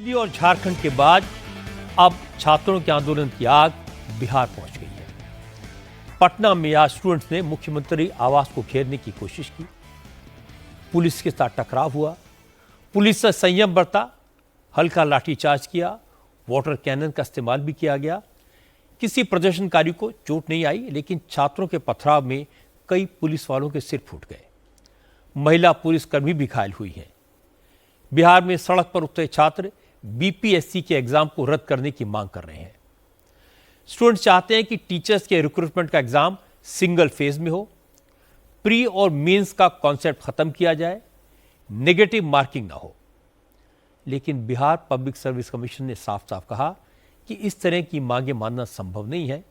दिल्ली और झारखंड के बाद अब छात्रों के आंदोलन की आग बिहार पहुंच गई है। पटना में आज स्टूडेंट्स ने मुख्यमंत्री आवास को घेरने की कोशिश की। पुलिस के साथ टकराव हुआ। पुलिस से संयम बरता, हल्का लाठीचार्ज किया, वाटर कैनन का इस्तेमाल भी किया गया। किसी प्रदर्शनकारी को चोट नहीं आई, लेकिन छात्रों के पथराव में कई पुलिस वालों के सिर फूट गए। महिला पुलिसकर्मी भी घायल हुई हैं। बिहार में सड़क पर उतरे छात्र बीपीएससी के एग्जाम को रद्द करने की मांग कर रहे हैं। स्टूडेंट्स चाहते हैं कि टीचर्स के रिक्रूटमेंट का एग्जाम सिंगल फेज में हो, प्री और मेंस का कॉन्सेप्ट खत्म किया जाए, नेगेटिव मार्किंग ना हो। लेकिन बिहार पब्लिक सर्विस कमीशन ने साफ साफ कहा कि इस तरह की मांगें मानना संभव नहीं है।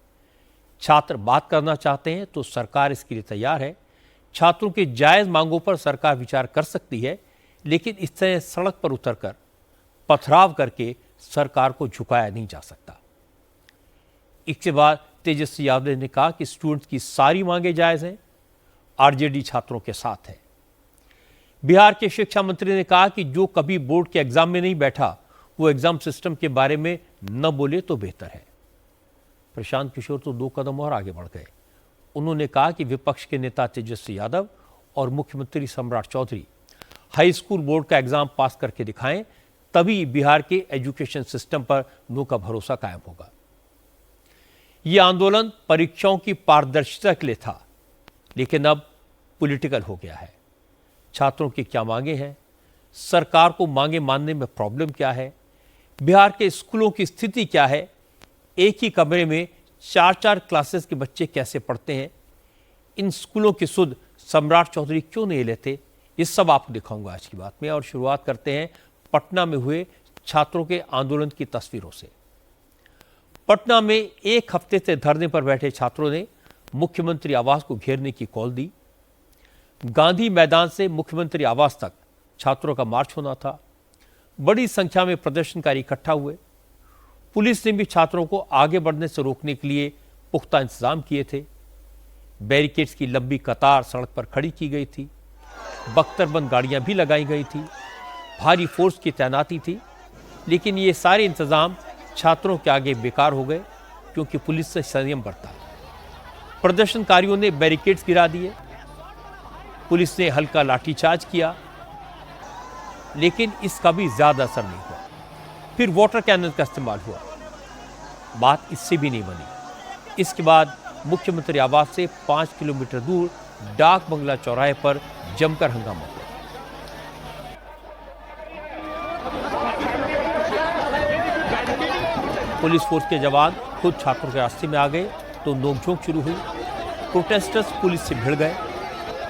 छात्र बात करना चाहते हैं तो सरकार इसके लिए तैयार है। छात्रों की जायज मांगों पर सरकार विचार कर सकती है, लेकिन इस तरह सड़क पर उतरकर पथराव करके सरकार को झुकाया नहीं जा सकता। इसके बाद तेजस्वी यादव ने कहा कि स्टूडेंट्स की सारी मांगें जायज हैं, आरजेडी छात्रों के साथ है। बिहार के शिक्षा मंत्री ने कहा कि जो कभी बोर्ड के एग्जाम में नहीं बैठा वो एग्जाम सिस्टम के बारे में न बोले तो बेहतर है। प्रशांत किशोर तो 2 कदम और आगे बढ़ गए। उन्होंने कहा कि विपक्ष के नेता तेजस्वी यादव और मुख्यमंत्री सम्राट चौधरी हाई स्कूल बोर्ड का एग्जाम पास करके दिखाएं, तभी बिहार के एजुकेशन सिस्टम पर लोगों का भरोसा कायम होगा। यह आंदोलन परीक्षाओं की पारदर्शिता के लिए था, लेकिन अब पॉलिटिकल हो गया है। छात्रों की क्या मांगे हैं, सरकार को मांगे मानने में प्रॉब्लम क्या है, बिहार के स्कूलों की स्थिति क्या है, एक ही कमरे में 4-4 क्लासेस के बच्चे कैसे पढ़ते हैं, इन स्कूलों की सुध सम्राट चौधरी क्यों नहीं लेते, ये सब आपको दिखाऊंगा आज की बात में। और शुरुआत करते हैं पटना में हुए छात्रों के आंदोलन की तस्वीरों से। पटना में एक हफ्ते से धरने पर बैठे छात्रों ने मुख्यमंत्री आवास को घेरने की कॉल दी। गांधी मैदान से मुख्यमंत्री आवास तक छात्रों का मार्च होना था। बड़ी संख्या में प्रदर्शनकारी इकट्ठा हुए। पुलिस ने भी छात्रों को आगे बढ़ने से रोकने के लिए पुख्ता इंतजाम किए थे। बैरिकेड्स की लंबी कतार सड़क पर खड़ी की गई थी। बख्तरबंद गाड़ियां भी लगाई गई थी। भारी फोर्स की तैनाती थी। लेकिन ये सारे इंतजाम छात्रों के आगे बेकार हो गए, क्योंकि पुलिस से संयम बरता। प्रदर्शनकारियों ने बैरिकेड्स गिरा दिए। पुलिस ने हल्का लाठीचार्ज किया, लेकिन इसका भी ज्यादा असर नहीं हुआ। फिर वाटर कैनन का इस्तेमाल हुआ। बात इससे भी नहीं बनी। इसके बाद मुख्यमंत्री आवास से 5 किलोमीटर दूर डाक बंगला चौराहे पर जमकर हंगामा हुआ। पुलिस फोर्स के जवान खुद छात्रों के रास्ते में आ गए तो नोकझोंक शुरू हुई। प्रोटेस्टर्स पुलिस से भिड़ गए।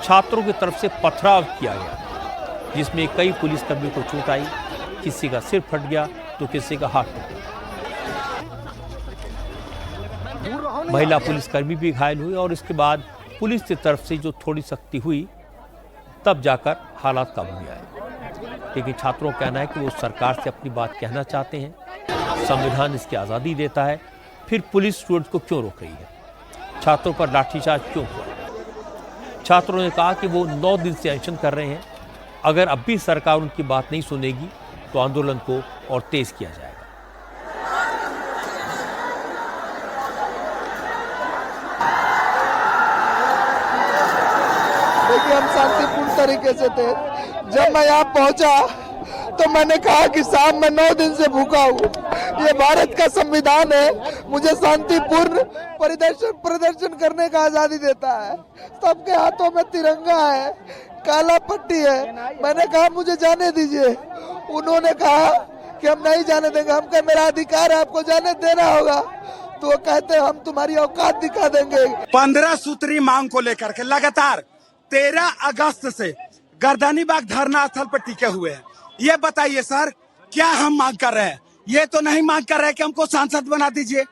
छात्रों की तरफ से पथराव किया गया, जिसमें कई पुलिसकर्मियों को चोट आई। किसी का सिर फट गया तो किसी का हाथ टूट गया। महिला पुलिसकर्मी भी घायल हुई और इसके बाद पुलिस की तरफ से जो थोड़ी सख्ती हुई, तब जाकर हालात काबू में आए। लेकिन छात्रों का कहना है कि वो सरकार से अपनी बात कहना चाहते हैं। संविधान इसकी आज़ादी देता है, फिर पुलिस स्टूडेंट्स को क्यों रोक रही है? छात्रों पर लाठीचार्ज क्यों हुआ? छात्रों ने कहा कि वो 9 दिन से अनशन कर रहे हैं। अगर अब भी सरकार उनकी बात नहीं सुनेगी तो आंदोलन को और तेज किया जाएगा। देखिए, हम शांतिपूर्ण तरीके से थे। जब मैं यहाँ पहुंचा तो मैंने कहा कि साहब, मैं 9 दिन से भूखा हूँ। ये भारत का संविधान है, मुझे शांतिपूर्ण प्रदर्शन करने का आजादी देता है। सबके हाथों में तिरंगा है, काला पट्टी है। मैंने कहा मुझे जाने दीजिए। उन्होंने कहा कि हम नहीं जाने देंगे। हम कहे मेरा अधिकार है, आपको जाने देना होगा। तो वो कहते हम तुम्हारी औकात दिखा देंगे। 15 सूत्री मांग को लेकर के लगातार 13 अगस्त से गर्दनीबाग धरना स्थल पर टिके हुए हैं। ये बताइए सर, क्या हम मांग कर रहे हैं? ये तो नहीं मांग कर रहे हैं कि हमको सांसद बना दीजिए,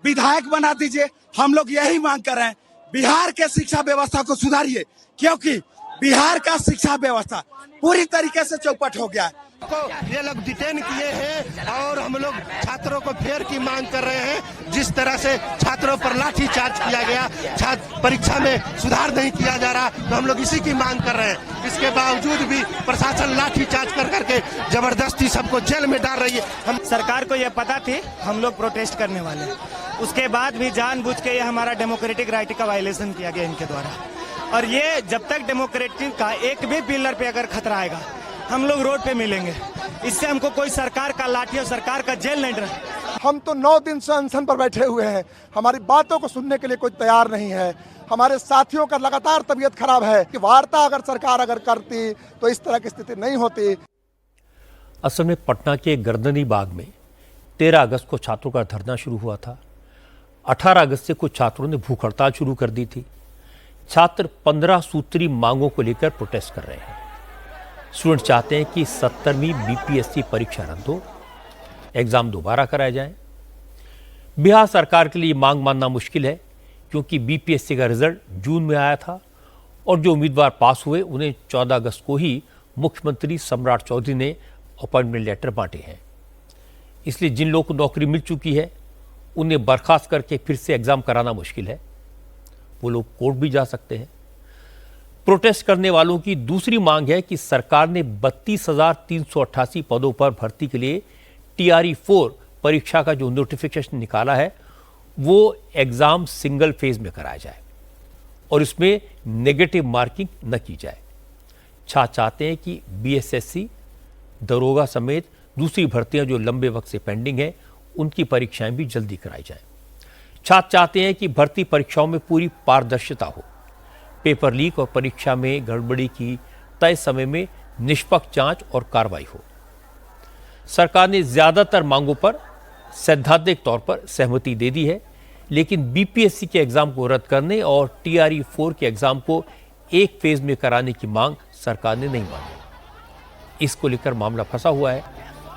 विधायक बना दीजिए। हम लोग यही मांग कर रहे हैं, बिहार के शिक्षा व्यवस्था को सुधारिए, क्योंकि बिहार का शिक्षा व्यवस्था पूरी तरीके से चौपट हो गया है। को ये लोग डिटेन किए हैं और हम लोग छात्रों को फेयर की मांग कर रहे हैं। जिस तरह से छात्रों पर लाठी चार्ज किया गया, छात्र परीक्षा में सुधार नहीं किया जा रहा, तो हम लोग इसी की मांग कर रहे हैं। इसके बावजूद भी प्रशासन लाठी चार्ज कर करके जबरदस्ती सबको जेल में डाल रही है। हम सरकार को यह पता थी हम लोग प्रोटेस्ट करने वाले, उसके बाद भी जानबूझ के ये हमारा डेमोक्रेटिक राइट का वायलेशन किया गया इनके द्वारा। और ये जब तक डेमोक्रेटिक का एक भी पिलर पे अगर खतरा आएगा हम लोग रोड पे मिलेंगे। इससे हमको कोई सरकार का लाठी और सरकार का जेल नहीं डर। हम तो 9 दिन से अनशन पर बैठे हुए हैं, हमारी बातों को सुनने के लिए कोई तैयार नहीं है। हमारे साथियों का लगातार तबीयत खराब है कि वार्ता अगर सरकार करती तो इस तरह की स्थिति नहीं होती। असल में पटना के गर्दनी बाग में 13 अगस्त को छात्रों का धरना शुरू हुआ था। 18 अगस्त से कुछ छात्रों ने भूख हड़ताल शुरू कर दी थी। छात्र 15 सूत्री मांगों को लेकर प्रोटेस्ट कर रहे हैं। स्टूडेंट चाहते हैं कि 70वीं बीपीएससी परीक्षा रद्द हो, एग्जाम दोबारा कराए जाएं। बिहार सरकार के लिए मांग मानना मुश्किल है क्योंकि बीपीएससी का रिजल्ट जून में आया था और जो उम्मीदवार पास हुए उन्हें 14 अगस्त को ही मुख्यमंत्री सम्राट चौधरी ने अपॉइंटमेंट लेटर बांटे हैं। इसलिए जिन लोगों को नौकरी मिल चुकी है उन्हें बर्खास्त करके फिर से एग्जाम कराना मुश्किल है। वो लोग कोर्ट भी जा सकते हैं। प्रोटेस्ट करने वालों की दूसरी मांग है कि सरकार ने 32,388 पदों पर भर्ती के लिए TRE-4 परीक्षा का जो नोटिफिकेशन निकाला है वो एग्जाम सिंगल फेज में कराया जाए और इसमें नेगेटिव मार्किंग न की जाए। छात्र चाहते हैं कि BSSC, दरोगा समेत दूसरी भर्तियां जो लंबे वक्त से पेंडिंग है उनकी परीक्षाएं भी जल्दी कराई जाए। छात्र चाहते हैं कि भर्ती परीक्षाओं में पूरी पारदर्शिता हो, पेपर लीक और परीक्षा में गड़बड़ी की तय समय में निष्पक्ष जांच और कार्रवाई हो। सरकार ने ज्यादातर मांगों पर सैद्धांतिक तौर पर सहमति दे दी है, लेकिन बीपीएससी के एग्जाम को रद्द करने और TRE-4 के एग्जाम को एक फेज में कराने की मांग सरकार ने नहीं मानी। इसको लेकर मामला फंसा हुआ है।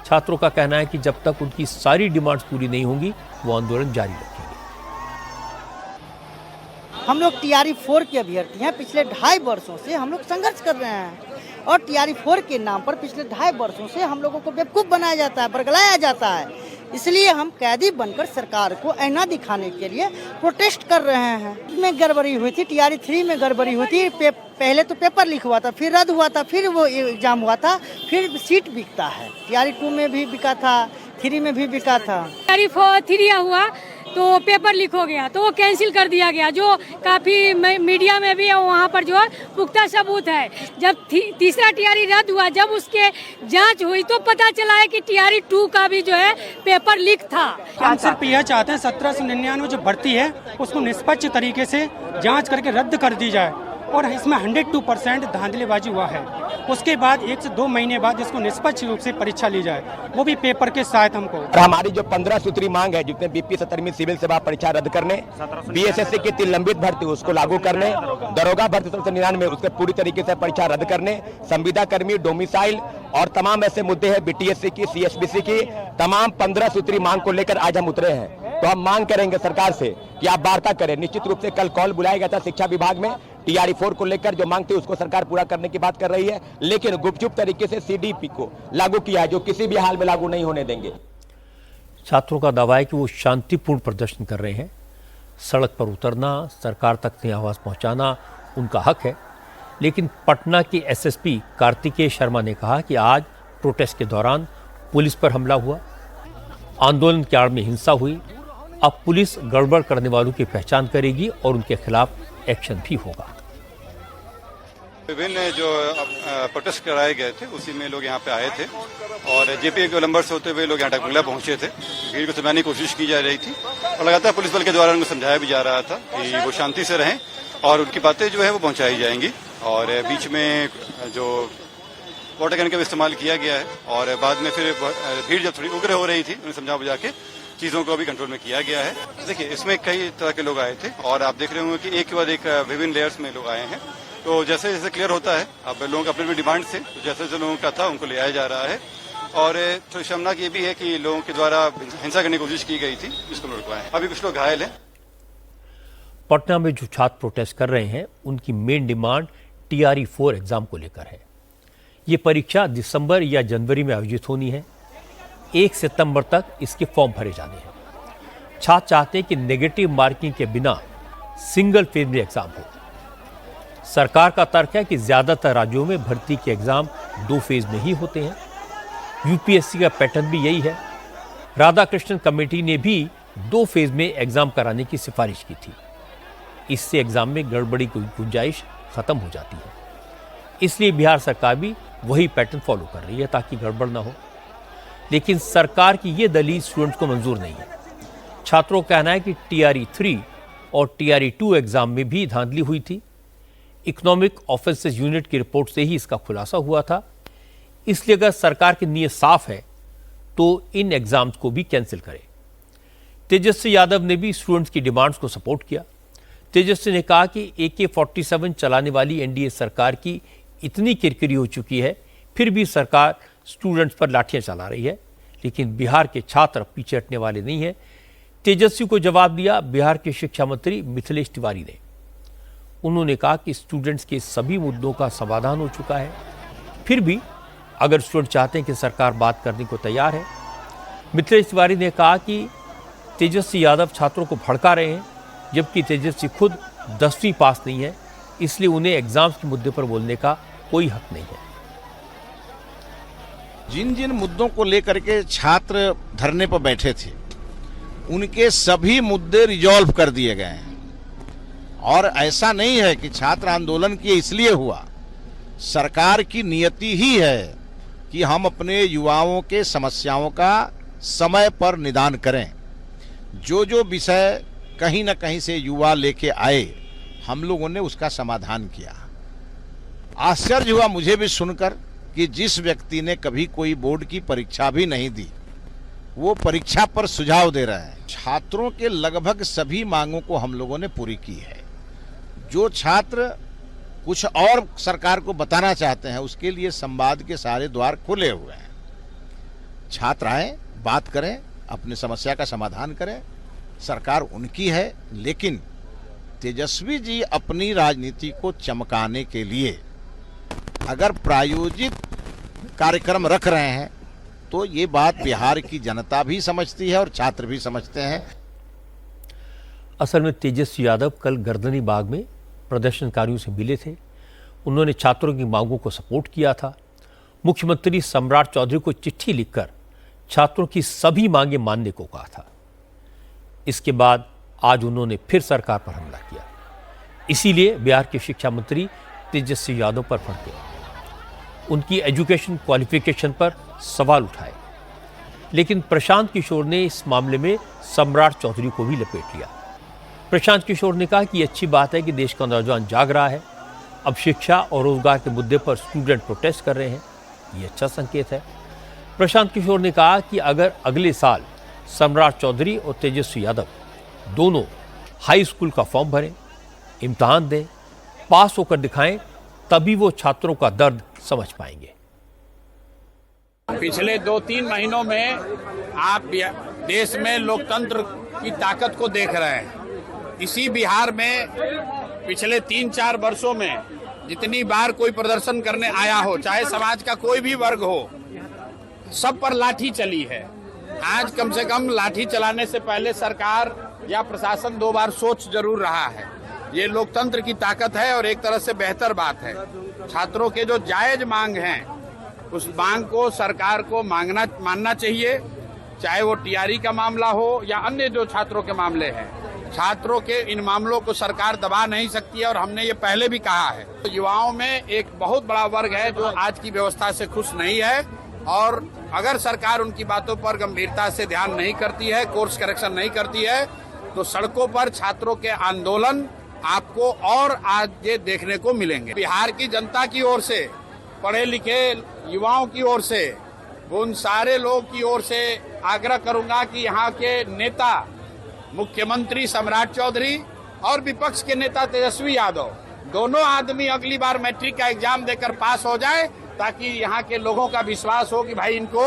छात्रों का कहना है कि जब तक उनकी सारी डिमांड्स पूरी नहीं होंगी वो आंदोलन जारी रखेंगे। हम लोग TRE-4 के अभ्यर्थी हैं। पिछले 2.5 वर्षों से हम लोग संघर्ष कर रहे हैं और TRE-4 के नाम पर पिछले 2.5 वर्षों से हम लोगों को बेवकूफ़ बनाया जाता है, बरगलाया जाता है। इसलिए हम कैदी बनकर सरकार को ऐना दिखाने के लिए प्रोटेस्ट कर रहे हैं। इसमें गड़बड़ी हुई थी, TRE-3 में गड़बड़ी हुई थी। पहले तो पेपर लीक हुआ था, फिर रद्द हुआ था, फिर वो एग्जाम हुआ था, फिर सीट बिकता है। TRE-2 में भी बिका था, 3 में भी बिका था। TRE-4 हुआ तो पेपर लीक हो गया तो वो कैंसिल कर दिया गया, जो काफी मीडिया में भी वहाँ पर जो है पुख्ता सबूत है। जब तीसरा TRE रद्द हुआ, जब उसके जांच हुई तो पता चला है कि TRE-2 का भी जो है पेपर लीक था। हम सिर्फ यह चाहते हैं 1799 जो भर्ती है उसको निष्पक्ष तरीके से जांच करके रद्द कर दी जाए और इसमें 102% धांधलीबाजी हुआ है। उसके बाद 1 से 2 महीने बाद इसको निष्पक्ष रूप से परीक्षा ली जाए, वो भी पेपर के साथ हमको। हमारी जो 15 सूत्री मांग है, जितने BP 70वीं सिविल सेवा परीक्षा रद्द करने, BSSC की 3 लंबित भर्ती उसको लागू करने, दरोगा भर्ती 799 उसके पूरी तरीके से परीक्षा रद्द करने, संविदा कर्मी, डोमिसाइल और तमाम ऐसे मुद्दे हैं BTSC की, CHBC की, तमाम 15 सूत्री मांग को लेकर आज हम उतरे हैं। तो हम मांग करेंगे सरकार से कि आप वार्ता करें। निश्चित रूप से कल कॉल बुलाया गया था शिक्षा विभाग में, TRE-4 को लेकर जो मांग थी उसको सरकार पूरा करने की बात कर रही है, लेकिन गुपचुप तरीके से CDP को लागू किया है, जो किसी भी हाल में लागू नहीं होने देंगे। छात्रों का दावा है कि वो शांतिपूर्ण प्रदर्शन कर रहे हैं। सड़क पर उतरना, सरकार तक अपनी आवाज पहुंचाना उनका हक है, लेकिन पटना के SSP कार्तिकेय शर्मा ने कहा कि आज प्रोटेस्ट के दौरान पुलिस पर हमला हुआ, आंदोलन की आड़ में हिंसा हुई। अब पुलिस गड़बड़ करने वालों की पहचान करेगी और उनके खिलाफ एक्शन भी होगा। विभिन्न जो प्रोटेस्ट कराए गए थे उसी में लोग यहाँ पे आए थे और JP गोलंबर से होते हुए लोग यहाँ टकबंगला पहुंचे थे। भीड़ को समझाने की कोशिश की जा रही थी और लगातार पुलिस बल के द्वारा उनको समझाया भी जा रहा था कि वो शांति से रहें और उनकी बातें जो है वो पहुंचाई जाएंगी। और बीच में जो वाटर कैन का भी इस्तेमाल किया गया है और बाद में फिर भीड़ जब थोड़ी उग्र हो रही थी उन्हें समझा बुझा के चीजों को भी कंट्रोल में किया गया है। देखिए, इसमें कई तरह के लोग आए थे और आप देख रहे होंगे कि एक के बाद एक विभिन्न लेयर्स में लोग आए हैं। तो जैसे जैसे क्लियर होता है, अब लोगों के अपने भी डिमांड थे, तो जैसे जैसे लोगों का था उनको ले आया जा रहा है। और थोड़ी शर्मनाक ये भी है कि लोगों के द्वारा हिंसा करने की कोशिश की गई थी, जिसको लोग रुकवाए। अभी कुछ लोग घायल हैं। पटना में जो छात्र प्रोटेस्ट कर रहे हैं उनकी मेन डिमांड TRE-4 एग्जाम को लेकर है। ये परीक्षा दिसंबर या जनवरी में आयोजित होनी है। 1 सितंबर तक इसके फॉर्म भरे जाने हैं। छात्र चाहते हैं कि नेगेटिव मार्किंग के बिना सिंगल फेज में एग्जाम हो। सरकार का तर्क है कि ज्यादातर राज्यों में भर्ती के एग्जाम 2 फेज में ही होते हैं। यूपीएससी का पैटर्न भी यही है। राधाकृष्णन कमेटी ने भी 2 फेज में एग्जाम कराने की सिफारिश की थी। इससे एग्जाम में गड़बड़ी की गुंजाइश खत्म हो जाती है। इसलिए बिहार सरकार भी वही पैटर्न फॉलो कर रही है ताकि गड़बड़ ना हो। लेकिन सरकार की यह दलील स्टूडेंट्स को मंजूर नहीं है। छात्रों का कहना है कि TRE 3 और TRE 2 एग्जाम में भी धांधली हुई थी। इकोनॉमिक ऑफेंसेस यूनिट की रिपोर्ट से ही इसका खुलासा हुआ था। इसलिए अगर सरकार की नीयत साफ है तो इन एग्जाम्स को भी कैंसिल करे। तेजस्वी यादव ने भी स्टूडेंट्स की डिमांड्स को सपोर्ट किया। तेजस्वी ने कहा कि AK-47 चलाने वाली NDA सरकार की इतनी किरकिरी हो चुकी है, फिर भी सरकार स्टूडेंट्स पर लाठियां चला रही है। लेकिन बिहार के छात्र पीछे हटने वाले नहीं हैं। तेजस्वी को जवाब दिया बिहार के शिक्षा मंत्री मिथिलेश तिवारी ने। उन्होंने कहा कि स्टूडेंट्स के सभी मुद्दों का समाधान हो चुका है, फिर भी अगर स्टूडेंट चाहते हैं कि सरकार बात करने को तैयार है। मिथिलेश तिवारी ने कहा कि तेजस्वी यादव छात्रों को भड़का रहे हैं, जबकि तेजस्वी खुद 10वीं पास नहीं है, इसलिए उन्हें एग्जाम्स के मुद्दे पर बोलने का कोई हक नहीं है। जिन जिन मुद्दों को लेकर के छात्र धरने पर बैठे थे, उनके सभी मुद्दे रिजॉल्व कर दिए गए हैं। और ऐसा नहीं है कि छात्र आंदोलन किए इसलिए हुआ। सरकार की नियति ही है कि हम अपने युवाओं के समस्याओं का समय पर निदान करें। जो विषय कहीं ना कहीं से युवा लेके आए, हम लोगों ने उसका समाधान किया। आश्चर्य हुआ मुझे भी सुनकर कि जिस व्यक्ति ने कभी कोई बोर्ड की परीक्षा भी नहीं दी, वो परीक्षा पर सुझाव दे रहे हैं। छात्रों के लगभग सभी मांगों को हम लोगों ने पूरी की है। जो छात्र कुछ और सरकार को बताना चाहते हैं, उसके लिए संवाद के सारे द्वार खुले हुए हैं। छात्र आए, बात करें, अपनी समस्या का समाधान करें। सरकार उनकी है, लेकिन तेजस्वी जी अपनी राजनीति को चमकाने के लिए अगर प्रायोजित कार्यक्रम रख रहे हैं, तो ये बात बिहार की जनता भी समझती है और छात्र भी समझते हैं। असल में तेजस्वी यादव कल गर्दनी बाग में प्रदर्शनकारियों से मिले थे। उन्होंने छात्रों की मांगों को सपोर्ट किया था। मुख्यमंत्री सम्राट चौधरी को चिट्ठी लिखकर छात्रों की सभी मांगें मानने को कहा था। इसके बाद आज उन्होंने फिर सरकार पर हमला किया। इसीलिए बिहार के शिक्षा मंत्री तेजस्वी यादव पर भड़के, उनकी एजुकेशन क्वालिफिकेशन पर सवाल उठाए। लेकिन प्रशांत किशोर ने इस मामले में सम्राट चौधरी को भी लपेट लिया। प्रशांत किशोर ने कहा कि ये अच्छी बात है कि देश का नौजवान जाग रहा है। अब शिक्षा और रोजगार के मुद्दे पर स्टूडेंट प्रोटेस्ट कर रहे हैं, ये अच्छा संकेत है। प्रशांत किशोर ने कहा कि अगर अगले साल सम्राट चौधरी और तेजस्वी यादव दोनों हाई स्कूल का फॉर्म भरें, इम्तहान दें, पास होकर दिखाएं, तभी वो छात्रों का दर्द समझ पाएंगे। पिछले 2-3 महीनों में आप देश में लोकतंत्र की ताकत को देख रहे हैं। इसी बिहार में पिछले 3-4 वर्षों में जितनी बार कोई प्रदर्शन करने आया हो, चाहे समाज का कोई भी वर्ग हो, सब पर लाठी चली है। आज कम से कम लाठी चलाने से पहले सरकार या प्रशासन 2 बार सोच जरूर रहा है। ये लोकतंत्र की ताकत है और एक तरह से बेहतर बात है। छात्रों के जो जायज मांग हैं, उस मांग को सरकार को मानना चाहिए, चाहे वो TRE का मामला हो या अन्य जो छात्रों के मामले हैं। छात्रों के इन मामलों को सरकार दबा नहीं सकती है और हमने ये पहले भी कहा है। युवाओं में एक बहुत बड़ा वर्ग है जो आज की व्यवस्था से खुश नहीं है, और अगर सरकार उनकी बातों पर गंभीरता से ध्यान नहीं करती है, कोर्स करेक्शन नहीं करती है, तो सड़कों पर छात्रों के आंदोलन आपको और आगे देखने को मिलेंगे। बिहार की जनता की ओर से, पढ़े लिखे युवाओं की ओर से, उन सारे लोग की ओर से आग्रह करूंगा कि यहाँ के नेता मुख्यमंत्री सम्राट चौधरी और विपक्ष के नेता तेजस्वी यादव, दोनों आदमी अगली बार मैट्रिक का एग्जाम देकर पास हो जाए, ताकि यहाँ के लोगों का विश्वास हो कि भाई इनको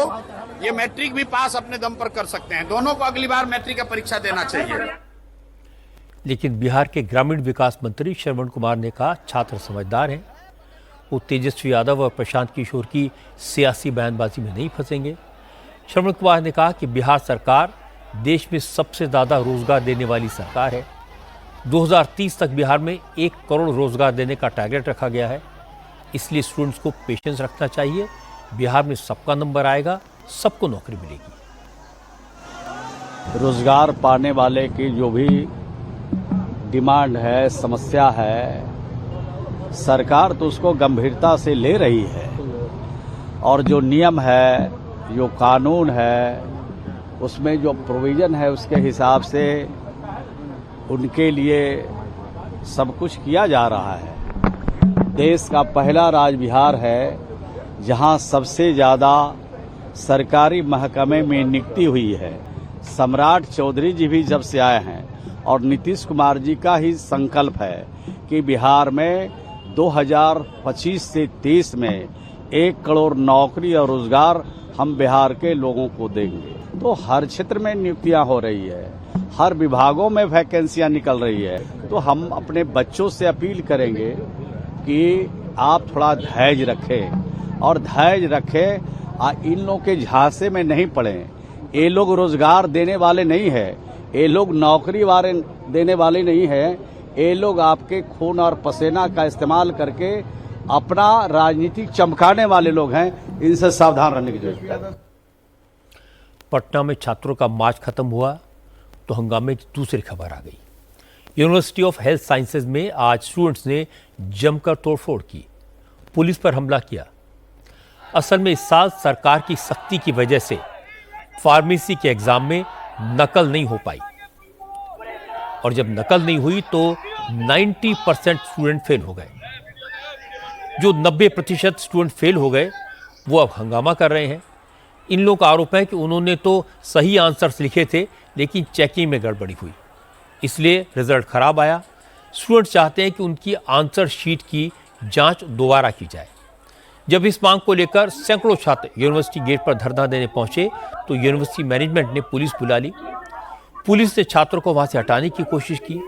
ये मैट्रिक भी पास अपने दम पर कर सकते हैं। दोनों को अगली बार मैट्रिक का परीक्षा देना चाहिए। लेकिन बिहार के ग्रामीण विकास मंत्री श्रवण कुमार ने कहा छात्र समझदार हैं, वो तेजस्वी यादव और प्रशांत किशोर की सियासी बयानबाजी में नहीं फंसेंगे। श्रवण कुमार ने कहा कि बिहार सरकार देश में सबसे ज़्यादा रोजगार देने वाली सरकार है। 2030 तक बिहार में 1 करोड़ रोजगार देने का टारगेट रखा गया है, इसलिए स्टूडेंट्स को पेशेंस रखना चाहिए। बिहार में सबका नंबर आएगा, सबको नौकरी मिलेगी। रोजगार पाने वाले की जो भी डिमांड है, समस्या है, सरकार तो उसको गंभीरता से ले रही है और जो नियम है, जो कानून है, उसमें जो प्रोविजन है उसके हिसाब से उनके लिए सब कुछ किया जा रहा है। देश का पहला राज्य बिहार है जहां सबसे ज़्यादा सरकारी महकमे में नियुक्ति हुई है। सम्राट चौधरी जी भी जब से आए हैं और नीतीश कुमार जी का ही संकल्प है कि बिहार में 2025 से 30 में 1 करोड़ नौकरी और रोजगार हम बिहार के लोगों को देंगे। तो हर क्षेत्र में नियुक्तियां हो रही है, हर विभागों में वैकेंसियां निकल रही है। तो हम अपने बच्चों से अपील करेंगे कि आप थोड़ा धैर्य रखें और धैर्य रखें। इन लोगों के झांसे में नहीं पड़ें। ये लोग रोजगार देने वाले नहीं है, ये लोग नौकरी वाले देने वाले नहीं है। ये लोग आपके खून और पसीना का इस्तेमाल करके अपना राजनीति चमकाने वाले लोग हैं। इनसे सावधान रहने की जरूरत है। पटना में छात्रों का मार्च खत्म हुआ तो हंगामे की दूसरी खबर आ गई। यूनिवर्सिटी ऑफ हेल्थ साइंसेज में आज स्टूडेंट्स ने जमकर तोड़फोड़ की, पुलिस पर हमला किया। असल में इस साल सरकार की सख्ती की वजह से फार्मेसी के एग्जाम में नकल नहीं हो पाई और जब नकल नहीं हुई तो 90% स्टूडेंट फेल हो गए। जो 90% स्टूडेंट फेल हो गए वो अब हंगामा कर रहे हैं। इन लोगों का आरोप है कि उन्होंने तो सही आंसर्स लिखे थे लेकिन चेकिंग में गड़बड़ी हुई, इसलिए रिजल्ट खराब आया। स्टूडेंट चाहते हैं कि उनकी आंसर शीट की जांच दोबारा की जाए। जब इस मांग को लेकर सैकड़ों छात्र यूनिवर्सिटी गेट पर धरना देने पहुंचे तो यूनिवर्सिटी मैनेजमेंट ने पुलिस बुला ली। पुलिस ने छात्रों को वहां से हटाने की कोशिश की,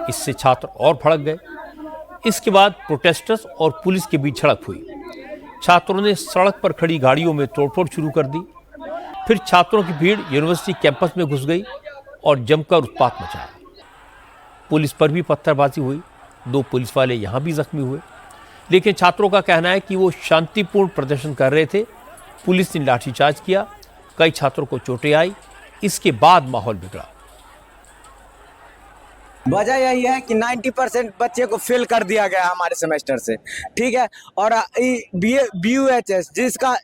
इससे छात्र और भड़क गए। इसके बाद प्रोटेस्टर्स और पुलिस के बीच झड़प हुई। छात्रों ने सड़क पर खड़ी गाड़ियों में तोड़फोड़ शुरू कर दी। फिर छात्रों की भीड़ यूनिवर्सिटी कैंपस में घुस गई और जमकर उत्पात मचाया। पुलिस पर भी पत्थरबाजी हुई, 2 पुलिस वाले यहां भी जख्मी हुए। लेकिन छात्रों का कहना है कि वो शांतिपूर्ण प्रदर्शन कर रहे थे। पुलिस ने लाठीचार्ज किया, कई छात्रों को चोटें आई। इसके बाद माहौल बिगड़ा। वजह यही है कि 90% बच्चे को फेल कर दिया गया हमारे सेमेस्टर से, ठीक है। और BUHS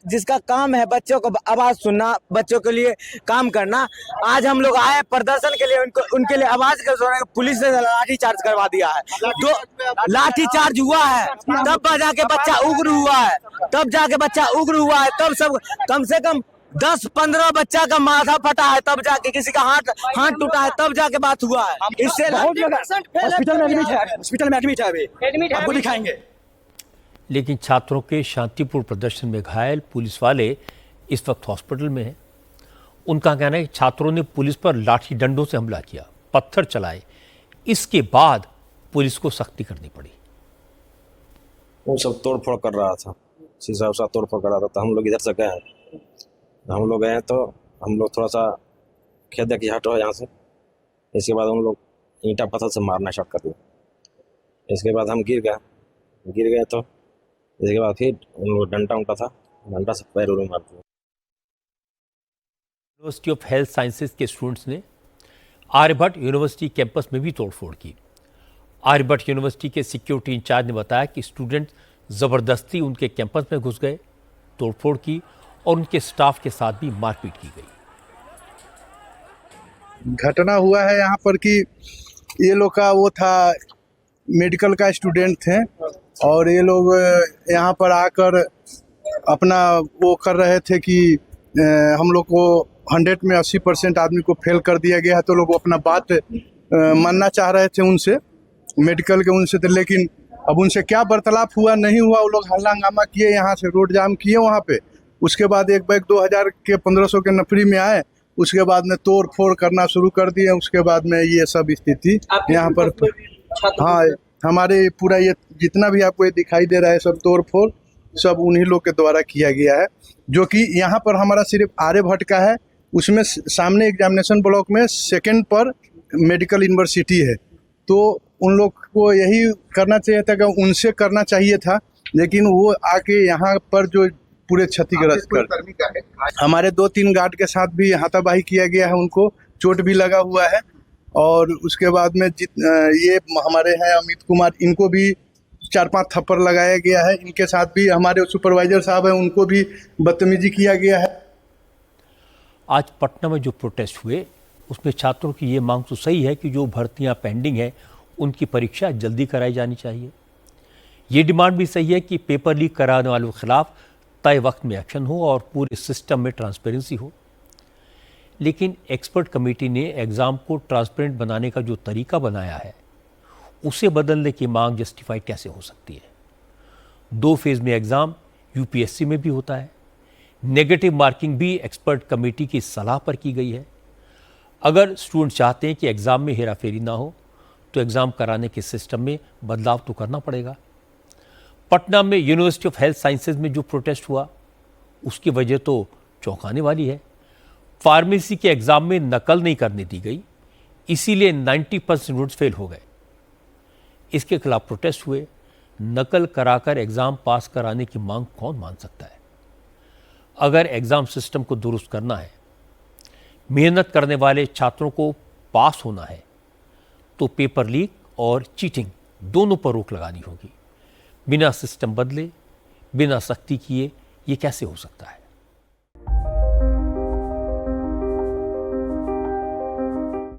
जिसका काम है बच्चों को आवाज सुनना, बच्चों के लिए काम करना, आज हम लोग आए प्रदर्शन के लिए, उनके लिए आवाज कर, पुलिस ने लाठी चार्ज करवा दिया है। लाठी चार्ज हुआ है तब जाके बच्चा उग्र हुआ है, तब सब कम से कम 10-15 बच्चा का माथा फटा है, तब जाके किसी का हाथ टूटा है, तब जाके बात हुआ है। इससे हॉस्पिटल में एडमिट है अभी, आपको दिखाएंगे। लेकिन छात्रों के शांतिपूर्ण प्रदर्शन में घायल पुलिस वाले इस वक्त हॉस्पिटल में हैं। उनका कहना है कि छात्रों ने पुलिस पर लाठी डंडों से हमला किया, पत्थर चलाए। इसके बाद पुलिस को सख्ती करनी पड़ी। वो सब तोड़फोड़ कर रहा था, शीशा उसा तोड़फोड़ कर रहा था। तो हम लोग इधर से गए, हम लोग गए तो हम लोग थोड़ा सा खेत देखिए हटो यहाँ से। इसके बाद हम लोग ईंटा पत्थर से मारना स्टार्ट कर दिया। इसके बाद हम गिर गए तो इसके बाद फिर उन लोग डंडा था, डंडा से पैर उड़ मार दिया। यूनिवर्सिटी ऑफ हेल्थ साइंसेज के स्टूडेंट्स ने आर्यभट्ट यूनिवर्सिटी कैंपस में भी तोड़फोड़ की। आर्यभट्ट यूनिवर्सिटी के सिक्योरिटी इंचार्ज ने बताया कि स्टूडेंट जबरदस्ती उनके कैंपस में घुस गए, तोड़फोड़ की और उनके स्टाफ के साथ भी मारपीट की गई। घटना हुआ है यहाँ पर कि ये लोग का वो था, मेडिकल का स्टूडेंट थे और ये लोग यहाँ पर आकर अपना वो कर रहे थे कि हम लोग को 100 में 80% आदमी को फेल कर दिया गया है। तो लोग अपना बात मानना चाह रहे थे उनसे, मेडिकल के उनसे थे, लेकिन अब उनसे क्या वार्तालाप हुआ नहीं हुआ, वो लोग हल्ला हंगामा किए, यहाँ से रोड जाम किए वहाँ पे। उसके बाद एक बैग 2000 के 1500 के नफरी में आए, उसके बाद में तोड़ फोड़ करना शुरू कर दिए। उसके बाद में ये सब स्थिति यहाँ पर, हमारे पूरा ये जितना भी आपको ये दिखाई दे रहा है सब तोड़ फोड़ सब उन्हीं लोग के द्वारा किया गया है। जो कि यहाँ पर हमारा सिर्फ आर्यभट्ट का है, उसमें सामने एग्जामिनेशन ब्लॉक में सेकंड पर मेडिकल यूनिवर्सिटी है। तो उन लोग को यही करना चाहिए था कि उनसे करना चाहिए था, लेकिन वो आके यहाँ पर जो पूरे क्षतिग्रस्त कर हमारे 2-3 गार्ड के साथ भी हाथापाई किया गया है, उनको चोट भी लगा हुआ है। और उसके बाद में ये हमारे हैं अमित कुमार, इनको भी 4-5 थप्पड़ लगाया गया है। इनके साथ भी हमारे सुपरवाइजर साहब हैं, उनको भी बदतमीजी किया गया है। आज पटना में जो प्रोटेस्ट हुए उसमें छात्रों की ये मांग तो सही है कि जो भर्तियां पेंडिंग है उनकी परीक्षा जल्दी कराई जानी चाहिए। ये डिमांड भी सही है कि पेपर लीक कराने वालों के खिलाफ तय वक्त में एक्शन हो और पूरे सिस्टम में ट्रांसपेरेंसी हो। लेकिन एक्सपर्ट कमेटी ने एग्ज़ाम को ट्रांसपेरेंट बनाने का जो तरीका बनाया है उसे बदलने की मांग जस्टिफाई कैसे हो सकती है? 2 फेज़ में एग्ज़ाम यूपीएससी में भी होता है। नेगेटिव मार्किंग भी एक्सपर्ट कमेटी की सलाह पर की गई है। अगर स्टूडेंट चाहते हैं कि एग्ज़ाम में हेराफेरी ना हो तो एग्ज़ाम कराने के सिस्टम में बदलाव तो करना पड़ेगा। पटना में यूनिवर्सिटी ऑफ हेल्थ साइंसेज में जो प्रोटेस्ट हुआ उसकी वजह तो चौंकाने वाली है। फार्मेसी के एग्ज़ाम में नकल नहीं करने दी गई, इसीलिए 90% स्टूडेंट्स फेल हो गए। इसके खिलाफ प्रोटेस्ट हुए। नकल कराकर एग्ज़ाम पास कराने की मांग कौन मान सकता है? अगर एग्ज़ाम सिस्टम को दुरुस्त करना है, मेहनत करने वाले छात्रों को पास होना है, तो पेपर लीक और चीटिंग दोनों पर रोक लगानी होगी। बिना सिस्टम बदले, बिना सख्ती किए ये कैसे हो सकता है?